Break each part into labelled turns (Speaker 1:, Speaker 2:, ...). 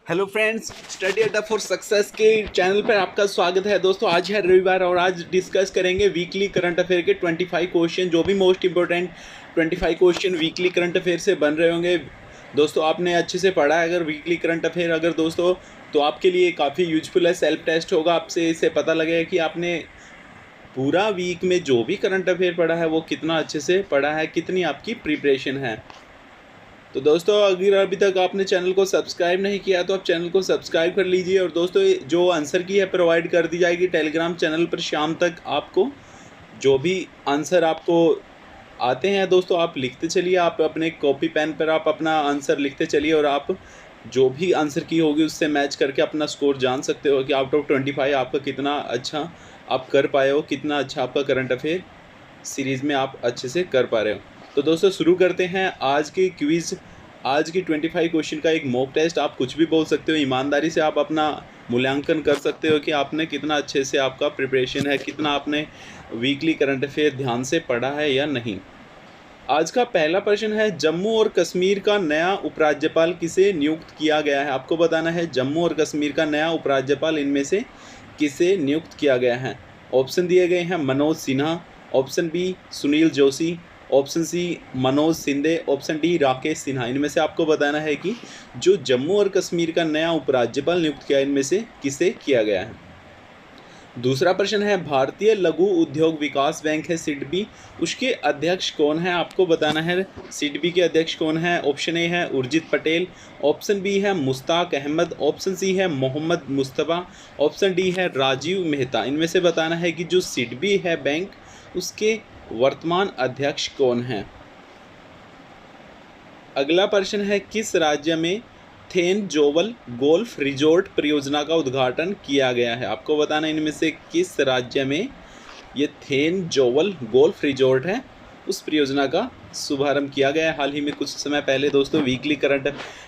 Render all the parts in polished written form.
Speaker 1: Hello friends, study अड्डा for success के channel पर आपका स्वागत है। दोस्तों आज है रविवार और आज डिस्कस करेंगे वीकली करंट अफेयर के 25 क्वेश्चन, जो भी most important 25 question weekly current affair से बन रहे होंगे। दोस्तों आपने अच्छे से पढ़ा है अगर वीकली करंट अफेयर अगर दोस्तों, तो आपके लिए काफ़ी यूजफुल है। सेल्फ टेस्ट होगा, आपसे इससे पता लगेगा कि आपने पूरा वीक में जो भी करंट अफेयर पढ़ा है वो कितना अच्छे से पढ़ा है, कितनी आपकी प्रिपरेशन है। तो दोस्तों अगर अभी तक आपने चैनल को सब्सक्राइब नहीं किया तो आप चैनल को सब्सक्राइब कर लीजिए। और दोस्तों जो आंसर की है प्रोवाइड कर दी जाएगी टेलीग्राम चैनल पर शाम तक। आपको जो भी आंसर आपको आते हैं दोस्तों आप लिखते चलिए, आप अपने कॉपी पेन पर आप अपना आंसर लिखते चलिए और आप जो भी आंसर की होगी उससे मैच करके अपना स्कोर जान सकते हो कि आउट ऑफ 25 आपका कितना अच्छा आप कर पाए हो, कितना अच्छा आपका करंट अफेयर सीरीज़ में आप अच्छे से कर पा रहे हो। तो दोस्तों शुरू करते हैं आज की क्विज़। आज की 25 क्वेश्चन का एक मॉक टेस्ट। आप कुछ भी बोल सकते हो, ईमानदारी से आप अपना मूल्यांकन कर सकते हो कि आपने कितना अच्छे से आपका प्रिपरेशन है, कितना आपने वीकली करंट अफेयर ध्यान से पढ़ा है या नहीं। आज का पहला प्रश्न है, जम्मू और कश्मीर का नया उपराज्यपाल किसे नियुक्त किया गया है। आपको बताना है जम्मू और कश्मीर का नया उपराज्यपाल इनमें से किसे नियुक्त किया गया है। ऑप्शन दिए गए हैं, Manoj Sinha, option B Sunil Joshi, option C Manoj Sindhe, option D Rakesh Sinha. इनमें से आपको बताना है कि जो जम्मू और कश्मीर का नया उपराज्यपाल नियुक्त किया इनमें से किसे किया गया है। दूसरा प्रश्न है, भारतीय लघु उद्योग विकास बैंक है सिडबी, उसके अध्यक्ष कौन है। आपको बताना है सिडबी के अध्यक्ष कौन है। ऑप्शन ए है उर्जित पटेल, ऑप्शन बी है मुश्ताक अहमद, ऑप्शन सी है मोहम्मद मुस्तफ़ा, ऑप्शन डी है राजीव मेहता। इनमें से बताना है कि जो सिडबी है बैंक, उसके वर्तमान अध्यक्ष कौन है। अगला प्रश्न है, किस राज्य में थेन जोवल गोल्फ रिजॉर्ट परियोजना का उद्घाटन किया गया है। आपको बताना है इनमें से किस राज्य में ये थेन जोवल गोल्फ रिजॉर्ट है उस परियोजना का शुभारंभ किया गया है हाल ही में कुछ समय पहले। दोस्तों वीकली करंट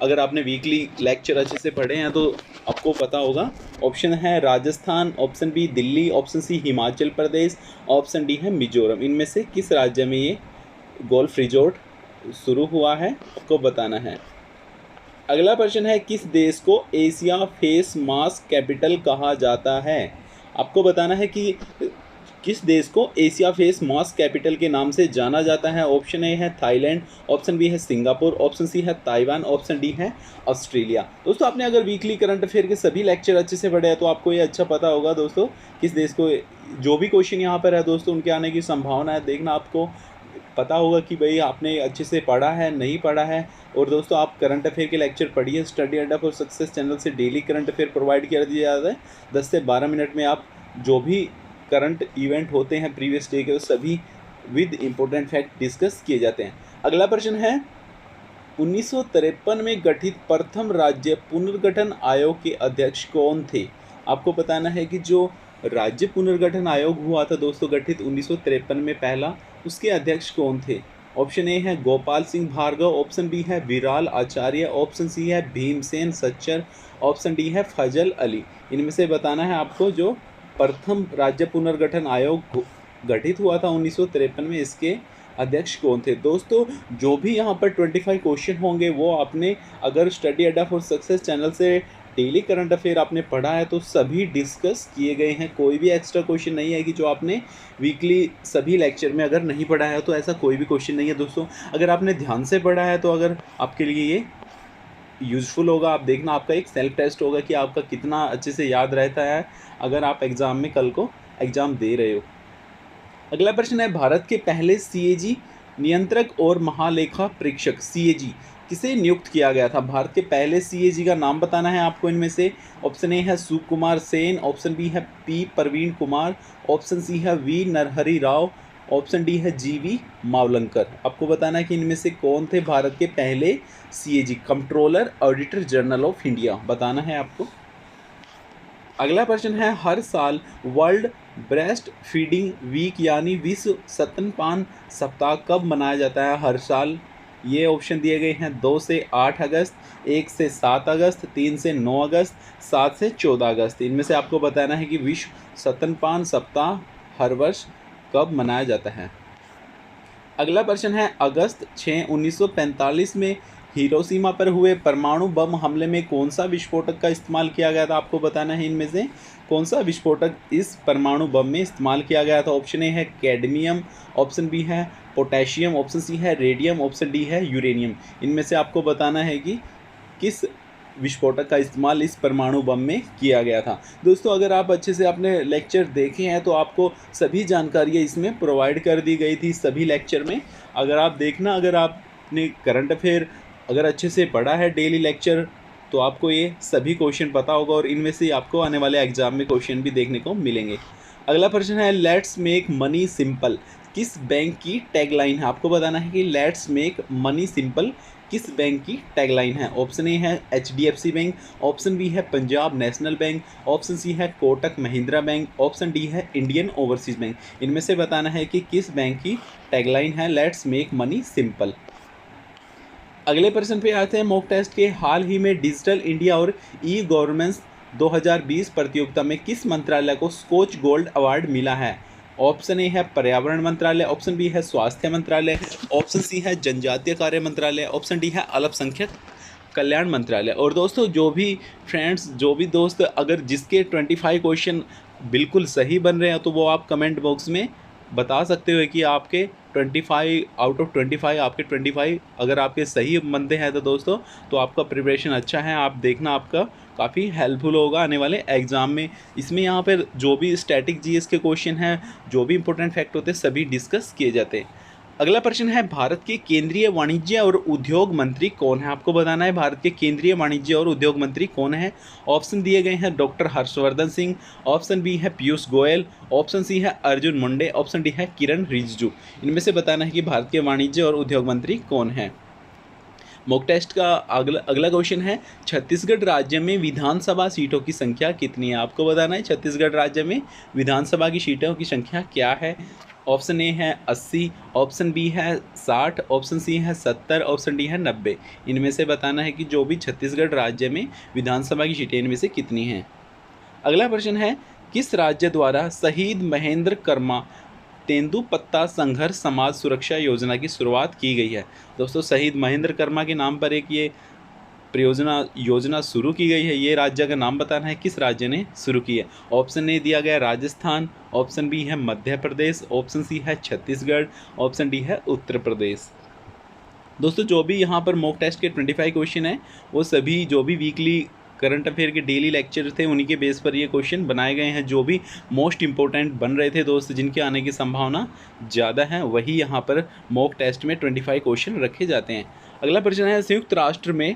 Speaker 1: अगर आपने वीकली लेक्चर अच्छे से पढ़े हैं तो आपको पता होगा। ऑप्शन है Rajasthan, option B Delhi, option C Himachal Pradesh, option D है मिजोरम। इनमें से किस राज्य में ये गोल्फ रिजॉर्ट शुरू हुआ है आपको बताना है। अगला प्रश्न है, किस देश को एशिया फेस मास्क कैपिटल कहा जाता है। आपको बताना है कि किस देश को एशिया फेस मास्क कैपिटल के नाम से जाना जाता है। ऑप्शन ए है थाईलैंड, ऑप्शन बी है सिंगापुर, ऑप्शन सी है ताइवान, ऑप्शन डी है ऑस्ट्रेलिया। दोस्तों आपने अगर वीकली करंट अफेयर के सभी लेक्चर अच्छे से पढ़े हैं तो आपको ये अच्छा पता होगा दोस्तों किस देश को, जो भी क्वेश्चन यहाँ पर है दोस्तों उनके आने की संभावना है। देखना आपको पता होगा कि भाई आपने अच्छे से पढ़ा है नहीं पढ़ा है। और दोस्तों आप करंट अफेयर के लेक्चर पढ़िए। स्टडी अड्डा फॉर सक्सेस चैनल से डेली करंट अफेयर प्रोवाइड कर दिया जाता है। 10 से 12 मिनट में आप जो भी करंट इवेंट होते हैं प्रीवियस डे के, वो सभी विद इम्पोर्टेंट फैक्ट डिस्कस किए जाते हैं। अगला प्रश्न है, 1953 में गठित प्रथम राज्य पुनर्गठन आयोग के अध्यक्ष कौन थे। आपको बताना है कि जो राज्य पुनर्गठन आयोग हुआ था दोस्तों गठित 1953 में पहला, उसके अध्यक्ष कौन थे। ऑप्शन ए है गोपाल सिंह भार्गव, ऑप्शन बी है विराल आचार्य, ऑप्शन सी है भीमसेन सच्चर, ऑप्शन डी है फजल अली। इनमें से बताना है आपको जो प्रथम राज्य पुनर्गठन आयोग गठित हुआ था 1953 में, इसके अध्यक्ष कौन थे। दोस्तों जो भी यहाँ पर 25 क्वेश्चन होंगे वो आपने अगर स्टडी अड्डा फॉर सक्सेस चैनल से डेली करंट अफेयर आपने पढ़ा है तो सभी डिस्कस किए गए हैं। कोई भी एक्स्ट्रा क्वेश्चन नहीं है कि जो आपने वीकली सभी लेक्चर में अगर नहीं पढ़ा है, तो ऐसा कोई भी क्वेश्चन नहीं है दोस्तों। अगर आपने ध्यान से पढ़ा है तो अगर आपके लिए ये यूज़फुल होगा। आप देखना आपका एक सेल्फ टेस्ट होगा कि आपका कितना अच्छे से याद रहता है अगर आप एग्ज़ाम में कल को एग्ज़ाम दे रहे हो। अगला प्रश्न है, भारत के पहले सीएजी नियंत्रक और महालेखा परीक्षक सीएजी किसे नियुक्त किया गया था। भारत के पहले सीएजी का नाम बताना है आपको इनमें से। ऑप्शन ए है सुकुमार सेन, ऑप्शन बी है P Praveen Kumar, option C है V Narahari Rao, option D है जीवी मावलंकर। आपको बताना है कि इनमें से कौन थे भारत के पहले CAG, controller auditor general of India, बताना है आपको। अगला प्रश्न है, हर साल वर्ल्ड ब्रेस्ट फीडिंग वीक यानी विश्व स्तनपान सप्ताह कब मनाया जाता है हर साल। ये ऑप्शन दिए गए हैं 2 से 8 अगस्त, 1 से 7 अगस्त, 3 से 9 अगस्त, 7 से 14 अगस्त। इनमें से आपको बताना है कि विश्व स्तनपान सप्ताह हर वर्ष कब मनाया जाता है। अगला प्रश्न है, अगस्त 6, 1945 में हिरोशिमा पर हुए परमाणु बम हमले में कौन सा विस्फोटक का इस्तेमाल किया गया था? आपको बताना है इनमें से कौन सा विस्फोटक इस परमाणु बम में इस्तेमाल किया गया था। ऑप्शन ए है कैडमियम, ऑप्शन बी है पोटेशियम, ऑप्शन सी है रेडियम, ऑप्शन डी है यूरेनियम। इनमें से आपको बताना है कि किस विस्फोटक का इस्तेमाल इस परमाणु बम में किया गया था। दोस्तों अगर आप अच्छे से आपने लेक्चर देखे हैं तो आपको सभी जानकारियाँ इसमें प्रोवाइड कर दी गई थी सभी लेक्चर में। अगर आप देखना, अगर आपने करंट अफेयर अगर अच्छे से पढ़ा है डेली लेक्चर, तो आपको ये सभी क्वेश्चन पता होगा और इनमें से आपको आने वाले एग्जाम में क्वेश्चन भी देखने को मिलेंगे। अगला प्रश्न है लेट्स मेक मनी सिंपल किस बैंक की टैगलाइन है? आपको बताना है कि लेट्स मेक मनी सिंपल किस बैंक की टैगलाइन है। ऑप्शन ए है HDFC बैंक, ऑप्शन बी है Punjab national bank, option C है Kotak Mahindra bank, option D है इंडियन ओवरसीज बैंक। इनमें से बताना है कि किस बैंक की टैगलाइन है लेट्स मेक मनी सिंपल। अगले प्रश्न पे आते हैं मॉक टेस्ट के। हाल ही में डिजिटल इंडिया और ई गवर्नेंस 2020 प्रतियोगिता में किस मंत्रालय को स्कॉच गोल्ड अवार्ड मिला है? ऑप्शन ए है पर्यावरण मंत्रालय, ऑप्शन बी है स्वास्थ्य मंत्रालय, ऑप्शन सी है जनजातीय कार्य मंत्रालय, ऑप्शन डी है अल्पसंख्यक कल्याण मंत्रालय। और दोस्तों जो भी फ्रेंड्स, जो भी दोस्त अगर जिसके 25 क्वेश्चन बिल्कुल सही बन रहे हैं तो वो आप कमेंट बॉक्स में बता सकते हो कि आपके 25 आउट ऑफ 25 आपके 25 अगर आपके सही बनते हैं तो दोस्तों तो आपका प्रिपरेशन अच्छा है। आप देखना आपका काफ़ी हेल्पफुल होगा आने वाले एग्ज़ाम में। इसमें यहाँ पर जो भी स्टैटिक जीएस के क्वेश्चन हैं, जो भी इंपॉर्टेंट फैक्ट होते हैं सभी डिस्कस किए जाते हैं। अगला प्रश्न है भारत के केंद्रीय वाणिज्य और उद्योग मंत्री कौन है? आपको बताना है भारत के केंद्रीय वाणिज्य और उद्योग मंत्री कौन है। ऑप्शन दिए गए हैं doctor Harshvardhan Singh, option B है पीयूष गोयल, ऑप्शन सी है अर्जुन मुंडे, ऑप्शन डी है किरण रिजिजू। इनमें से बताना है कि भारत के वाणिज्य और उद्योग मंत्री कौन है। मॉक टेस्ट का अगला क्वेश्चन है छत्तीसगढ़ राज्य में विधानसभा सीटों की संख्या कितनी है? आपको बताना है छत्तीसगढ़ राज्य में विधानसभा की सीटों की संख्या क्या है। ऑप्शन ए है 80, ऑप्शन बी है 60, ऑप्शन सी है 70, ऑप्शन डी है 90। इनमें से बताना है कि जो भी छत्तीसगढ़ राज्य में विधानसभा की सीटें इनमें से कितनी हैं। अगला प्रश्न है किस राज्य द्वारा शहीद महेंद्र कर्मा तेंदुपत्ता संघर्ष समाज सुरक्षा योजना की शुरुआत की गई है? दोस्तों शहीद महेंद्र कर्मा के नाम पर एक ये योजना शुरू की गई है। ये राज्य का नाम बताना है किस राज्य ने शुरू की है। ऑप्शन ए दिया गया राजस्थान, ऑप्शन बी है मध्य प्रदेश, ऑप्शन सी है छत्तीसगढ़, ऑप्शन डी है उत्तर प्रदेश। दोस्तों जो भी यहाँ पर मॉक टेस्ट के 25 क्वेश्चन हैं वो सभी जो भी वीकली करंट अफेयर के डेली लेक्चर थे उन्हीं के बेस पर ये क्वेश्चन बनाए गए हैं। जो भी मोस्ट इंपॉर्टेंट बन रहे थे दोस्त, जिनके आने की संभावना ज़्यादा है, वही यहाँ पर मॉक टेस्ट में 25 क्वेश्चन रखे जाते हैं। अगला प्रश्न है संयुक्त राष्ट्र में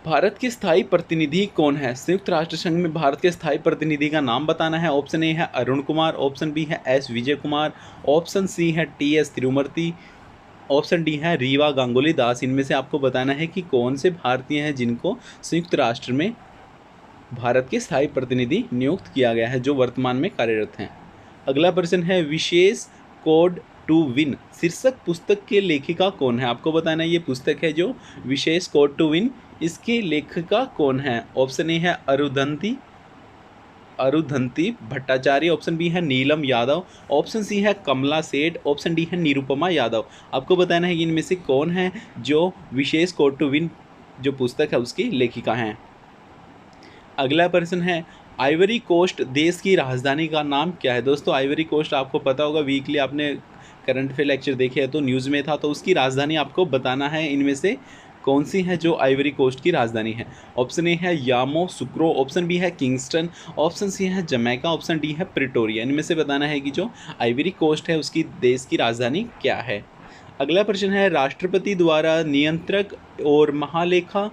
Speaker 1: भारत के स्थायी प्रतिनिधि कौन है? संयुक्त राष्ट्र संघ में भारत के स्थायी प्रतिनिधि का नाम बताना है। ऑप्शन ए है अरुण कुमार, ऑप्शन बी है S Vijay Kumar, option C है TS तिरुमूर्ति, ऑप्शन डी है रीवा गांगुली दास। इनमें से आपको बताना है कि कौन से भारतीय हैं जिनको संयुक्त राष्ट्र में भारत के स्थायी प्रतिनिधि नियुक्त किया गया है, जो वर्तमान में कार्यरत हैं। अगला प्रश्न है विशेष कोड टू विन शीर्षक पुस्तक के लेखिका कौन है? आपको बताना है ये पुस्तक है जो विशेष कोड टू विन, इसकी लेखिका कौन है। ऑप्शन ए है अरुधंती भट्टाचार्य, ऑप्शन बी है नीलम यादव, ऑप्शन सी है कमला सेठ, ऑप्शन डी है निरुपमा यादव। आपको बताना है कि इनमें से कौन है जो विशेष कोड टू विन जो पुस्तक है उसकी लेखिका हैं। अगला प्रश्न है आइवरी कोस्ट देश की राजधानी का नाम क्या है? दोस्तों आइवरी कोस्ट आपको पता होगा, वीकली आपने करंट अफेयर लेक्चर देखे हैं तो न्यूज़ में था, तो उसकी राजधानी आपको बताना है इनमें से कौन सी है जो आइवरी कोस्ट की राजधानी है। ऑप्शन ए है यामोसुक्रो, ऑप्शन बी है किंगस्टन, ऑप्शन सी है जमैका, ऑप्शन डी है प्रिटोरिया। इनमें से बताना है कि जो आइवरी कोस्ट है उसकी देश की राजधानी क्या है। अगला प्रश्न है राष्ट्रपति द्वारा नियंत्रक और महालेखा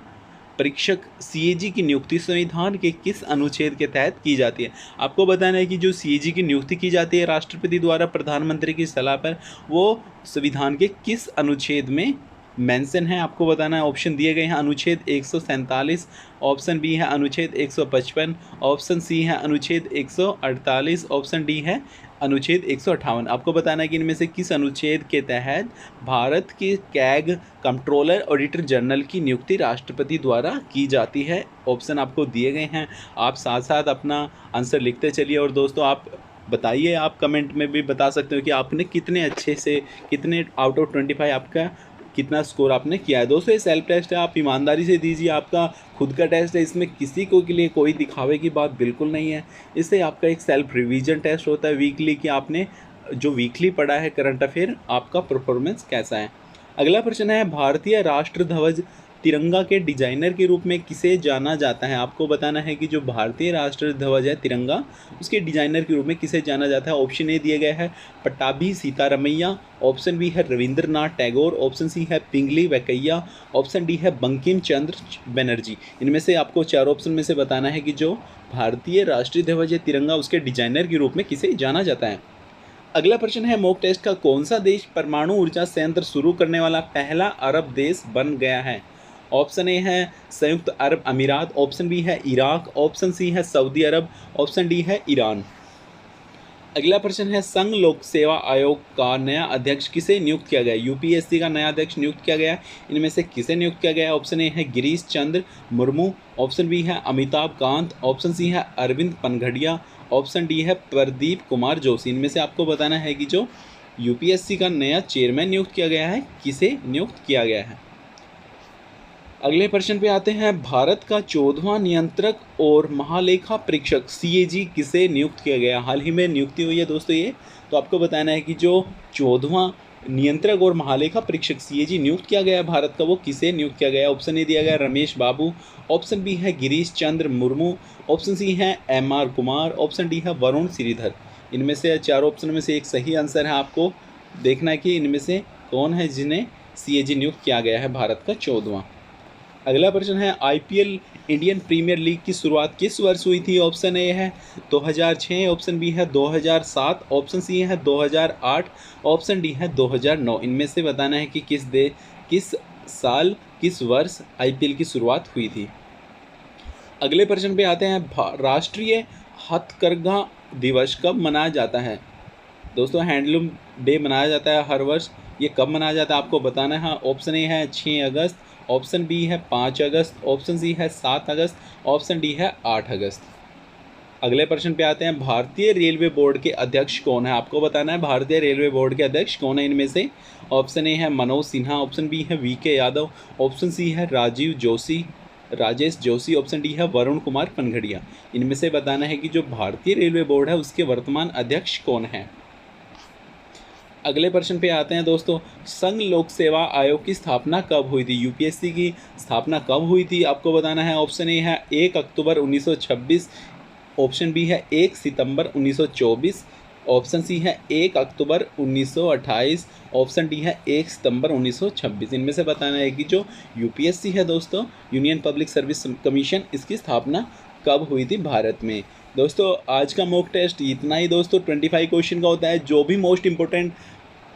Speaker 1: परीक्षक CAG की नियुक्ति संविधान के किस अनुच्छेद के तहत की जाती है? आपको बताना है कि जो CAG की नियुक्ति की जाती है राष्ट्रपति द्वारा प्रधानमंत्री की सलाह पर, वो संविधान के किस अनुच्छेद में मेंशन है? आपको बताना है। ऑप्शन दिए गए हैं अनुच्छेद 147, ऑप्शन बी है अनुच्छेद 155, ऑप्शन सी है अनुच्छेद 148, ऑप्शन डी है अनुच्छेद 158। आपको बताना है कि इनमें से किस अनुच्छेद के तहत भारत के कैग कंट्रोलर ऑडिटर जनरल की नियुक्ति राष्ट्रपति द्वारा की जाती है। ऑप्शन आपको दिए गए हैं, आप साथ साथ अपना आंसर लिखते चलिए। और दोस्तों आप बताइए, आप कमेंट में भी बता सकते हो कि आपने कितने अच्छे से, कितने आउट ऑफ 25 आपका कितना स्कोर आपने किया है। दोस्तों ये सेल्फ टेस्ट है, आप ईमानदारी से दीजिए, आपका खुद का टेस्ट है, इसमें किसी को के लिए कोई दिखावे की बात बिल्कुल नहीं है। इससे आपका एक सेल्फ रिवीजन टेस्ट होता है वीकली कि आपने जो वीकली पढ़ा है करंट अफेयर, आपका परफॉर्मेंस कैसा है। अगला प्रश्न है, भारतीय राष्ट्र ध्वज तिरंगा के डिजाइनर के रूप में किसे जाना जाता है। आपको बताना है कि जो भारतीय राष्ट्र ध्वज है तिरंगा, उसके डिजाइनर के रूप में किसे जाना जाता है। ऑप्शन ए दिया गया है पट्टाभी सीतारमैया, ऑप्शन बी है रविंद्रनाथ टैगोर, ऑप्शन सी है पिंगली वेंकैया, ऑप्शन डी है बंकिम चंद्र बनर्जी। इनमें से आपको 4 ऑप्शन में से बताना है कि जो भारतीय राष्ट्रीय ध्वज है तिरंगा, उसके डिजाइनर के रूप में किसे जाना जाता है। अगला प्रश्न है, मॉक टेस्ट का कौन सा देश परमाणु ऊर्जा संयंत्र शुरू करने वाला पहला अरब देश बन गया है। ऑप्शन ए है संयुक्त अरब अमीरात, ऑप्शन बी है इराक, ऑप्शन सी है सऊदी अरब, ऑप्शन डी है ईरान। अगला प्रश्न है, संघ लोक सेवा आयोग का नया अध्यक्ष किसे नियुक्त किया गया। यूपीएससी का नया अध्यक्ष नियुक्त किया गया है, इनमें से किसे नियुक्त किया गया है। ऑप्शन ए है गिरीश चंद्र मुर्मू, ऑप्शन बी है अमिताभ कांत, ऑप्शन सी है अरविंद पनघड़िया, ऑप्शन डी है प्रदीप कुमार जोशी। इनमें से आपको बताना है कि जो यूपीएससी का नया चेयरमैन नियुक्त किया गया है, किसे नियुक्त किया गया है। अगले प्रश्न पे आते हैं, भारत का 14वां नियंत्रक और महालेखा परीक्षक सीएजी किसे नियुक्त किया गया। हाल ही में नियुक्ति हुई है दोस्तों ये, तो आपको बताना है कि जो 14वां नियंत्रक और महालेखा परीक्षक सीएजी नियुक्त किया गया है भारत का, वो किसे नियुक्त किया गया है। ऑप्शन ए दिया गया रमेश बाबू, ऑप्शन बी है गिरीश चंद्र मुर्मू, ऑप्शन सी है एमआर कुमार, ऑप्शन डी है वरुण श्रीधर। इनमें से 4 ऑप्शन में से एक सही आंसर है। आपको देखना है कि इनमें से कौन है जिन्हें सीएजी नियुक्त किया गया है भारत का 14वां। अगला प्रश्न है, आईपीएल इंडियन प्रीमियर लीग की शुरुआत किस वर्ष हुई थी। ऑप्शन ए है 2006, ऑप्शन बी है 2007, ऑप्शन सी है 2008, ऑप्शन डी है 2009। इनमें से बताना है कि किस साल किस वर्ष आईपीएल की शुरुआत हुई थी। अगले प्रश्न पे आते हैं, राष्ट्रीय हथकरघा दिवस कब मनाया जाता है। दोस्तों हैंडलूम डे मनाया जाता है हर वर्ष, ये कब मनाया जाता है आपको बताना है। ऑप्शन ए है 6 अगस्त, ऑप्शन बी है 5 अगस्त, ऑप्शन सी है 7 अगस्त, ऑप्शन डी है 8 अगस्त। अगले प्रश्न पे आते हैं, भारतीय रेलवे बोर्ड के अध्यक्ष कौन है। आपको बताना है भारतीय रेलवे बोर्ड के अध्यक्ष कौन है। इनमें से ऑप्शन ए है मनोज सिन्हा, ऑप्शन बी है वीके यादव, ऑप्शन सी है राजेश जोशी, ऑप्शन डी है वरुण कुमार पनघड़िया। इनमें से बताना है कि जो भारतीय रेलवे बोर्ड है उसके वर्तमान अध्यक्ष कौन है। अगले प्रश्न पे आते हैं दोस्तों, संघ लोक सेवा आयोग की स्थापना कब हुई थी। यूपीएससी की स्थापना कब हुई थी आपको बताना है। ऑप्शन ए है 1 अक्टूबर 1926, ऑप्शन बी है 1 सितंबर 1924, ऑप्शन सी है 1 अक्टूबर 1928, ऑप्शन डी है 1 सितंबर 1926। इनमें से बताना है कि जो यूपीएससी है दोस्तों, यूनियन पब्लिक सर्विस कमीशन, इसकी स्थापना कब हुई थी भारत में। दोस्तों आज का मॉक टेस्ट इतना ही दोस्तों, 25 क्वेश्चन का होता है। जो भी मोस्ट इंपॉर्टेंट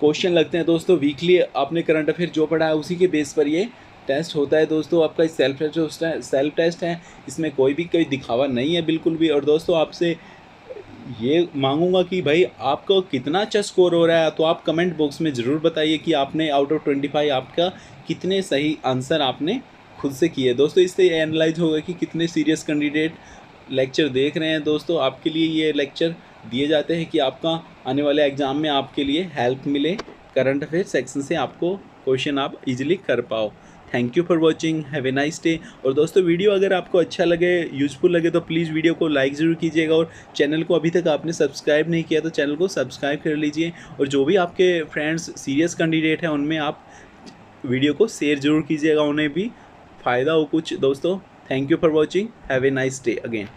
Speaker 1: क्वेश्चन लगते हैं दोस्तों वीकली, आपने करंट अफेयर जो पढ़ा है उसी के बेस पर ये टेस्ट होता है दोस्तों। आपका सेल्फ टेस्ट है, इसमें कोई दिखावा नहीं है बिल्कुल भी। और दोस्तों आपसे ये मांगूंगा कि भाई आपको कितना अच्छा स्कोर हो रहा है, तो आप कमेंट बॉक्स में ज़रूर बताइए कि आपने आउट ऑफ 25 आपका कितने सही आंसर आपने खुद से किए। दोस्तों इससे एनालाइज होगा कि कितने सीरियस कैंडिडेट लेक्चर देख रहे हैं। दोस्तों आपके लिए ये लेक्चर दिए जाते हैं कि आपका आने वाले एग्ज़ाम में आपके लिए हेल्प मिले, करंट अफेयर सेक्शन से आपको क्वेश्चन आप इजीली कर पाओ। Thank you for watching, have a nice day. और दोस्तों वीडियो अगर आपको अच्छा लगे, यूज़फुल लगे, तो प्लीज़ वीडियो को लाइक ज़रूर कीजिएगा। और चैनल को अभी तक आपने सब्सक्राइब नहीं किया तो चैनल को सब्सक्राइब कर लीजिए। और जो भी आपके फ्रेंड्स सीरियस कैंडिडेट हैं उनमें आप वीडियो को शेयर ज़रूर कीजिएगा, उन्हें भी फ़ायदा हो कुछ। दोस्तों thank you for watching, have a nice day again.